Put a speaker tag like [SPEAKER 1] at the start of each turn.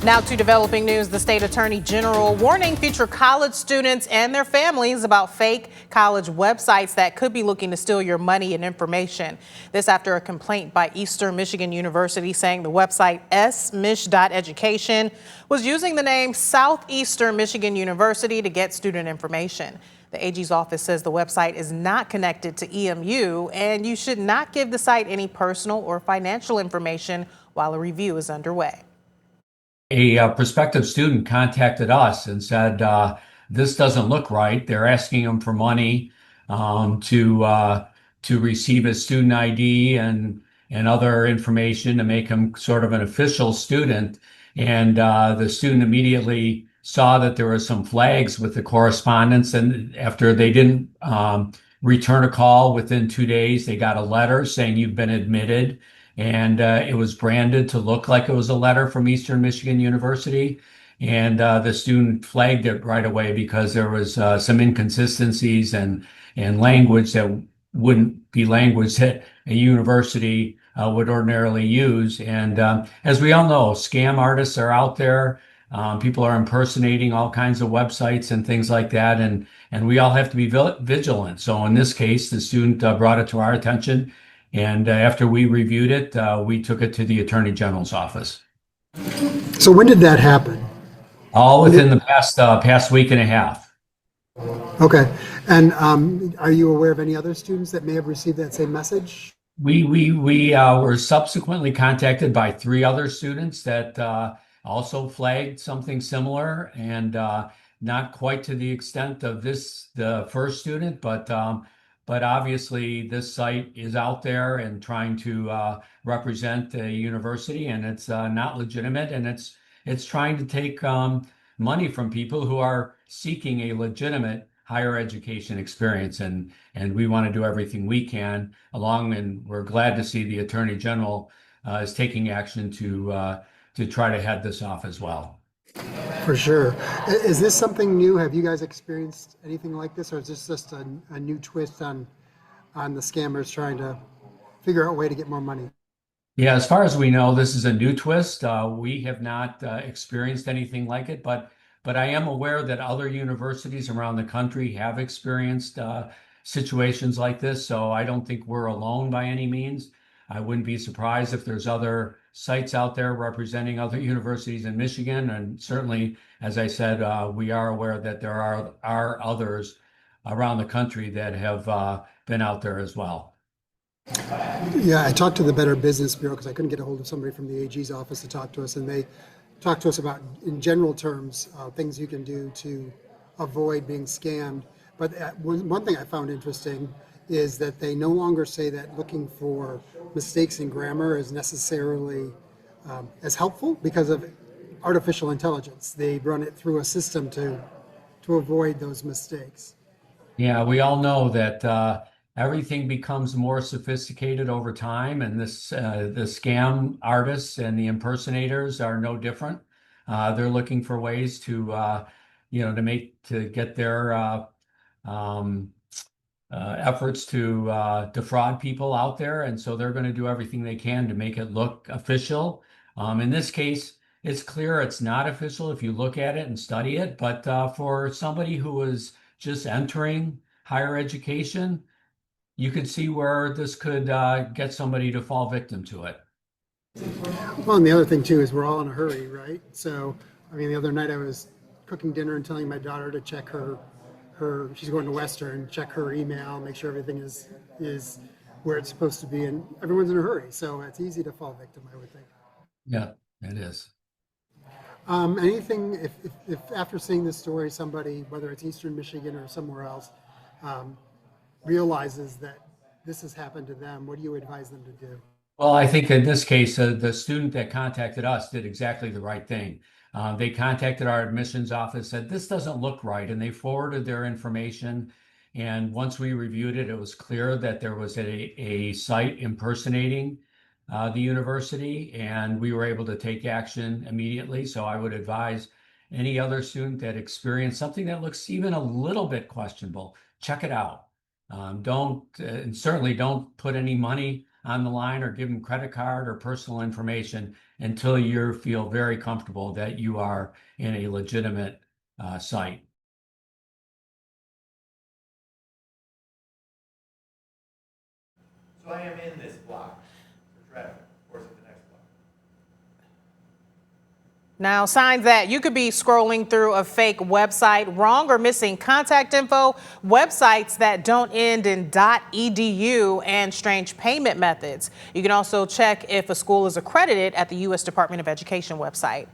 [SPEAKER 1] Now to developing news, the state attorney general warning future college students and their families about fake college websites that could be looking to steal your money and information. This after a complaint by Eastern Michigan University saying the website smich.education was using the name Southeastern Michigan University to get student information. The AG's office says the website is not connected to EMU and you should not give the site any personal or financial information while a review is underway.
[SPEAKER 2] A prospective student contacted us and said, this doesn't look right. They're asking him for money to receive his student ID and other information to make him sort of an official student. And the student immediately saw that there were some flags with the correspondence. And after they didn't return a call within 2 days, they got a letter saying you've been admitted. And it was branded to look like it was a letter from Eastern Michigan University. And the student flagged it right away because there was some inconsistencies and language that wouldn't be language that a university would ordinarily use. And as we all know, scam artists are out there. People are impersonating all kinds of websites and things like that. And we all have to be vigilant. So in this case, the student brought it to our attention. And after we reviewed it, we took it to the Attorney General's office.
[SPEAKER 3] So when did that happen?
[SPEAKER 2] All within the past week and a half.
[SPEAKER 3] Okay. And are you aware of any other students that may have received that same message?
[SPEAKER 2] We were subsequently contacted by 3 other students that also flagged something similar, and not quite to the extent of the first student, but obviously this site is out there and trying to represent the university, and it's not legitimate, and it's trying to take money from people who are seeking a legitimate higher education experience, and we want to do everything we can and we're glad to see the Attorney General is taking action to try to head this off as well.
[SPEAKER 3] For sure. Is this something new? Have you guys experienced anything like this, or is this just a new twist on the scammers trying to figure out a way to get more money?
[SPEAKER 2] Yeah, as far as we know, this is a new twist. We have not experienced anything like it, but I am aware that other universities around the country have experienced situations like this. So I don't think we're alone by any means. I wouldn't be surprised if there's other sites out there representing other universities in Michigan. And certainly, as I said, we are aware that there are others around the country that have been out there as well.
[SPEAKER 3] Yeah, I talked to the Better Business Bureau because I couldn't get a hold of somebody from the AG's office to talk to us, and they talked to us about, in general terms, things you can do to avoid being scammed. But one thing I found interesting is that they no longer say that looking for mistakes in grammar is necessarily as helpful because of artificial intelligence. They run it through a system to avoid those mistakes.
[SPEAKER 2] Yeah, we all know that everything becomes more sophisticated over time, and the scam artists and the impersonators are no different. They're looking for ways to get their efforts to defraud people out there, and so they're going to do everything they can to make it look official. In this case, it's clear it's not official if you look at it and study it, but for somebody who is just entering higher education, you could see where this could get somebody to fall victim to it.
[SPEAKER 3] Well, and the other thing too is we're all in a hurry, right? So, I mean, the other night I was cooking dinner and telling my daughter to check her she's going to Western, check her email, make sure everything is where it's supposed to be, and everyone's in a hurry. So it's easy to fall victim, I would think.
[SPEAKER 2] Yeah, it is.
[SPEAKER 3] Anything, if after seeing this story, somebody, whether it's Eastern Michigan or somewhere else, realizes that this has happened to them, what do you advise them to do?
[SPEAKER 2] Well, I think in this case, the student that contacted us did exactly the right thing. They contacted our admissions office, said this doesn't look right, and they forwarded their information. And once we reviewed it, it was clear that there was a site impersonating the university, and we were able to take action immediately. So I would advise any other student that experienced something that looks even a little bit questionable, check it out. And certainly don't put any money on the line or give them credit card or personal information. until you feel very comfortable that you are in a legitimate site.
[SPEAKER 4] So I am in this block for traffic, or is it the next block?
[SPEAKER 1] Now, signs that you could be scrolling through a fake website, wrong or missing contact info, websites that don't end in .edu, and strange payment methods. You can also check if a school is accredited at the U.S. Department of Education website.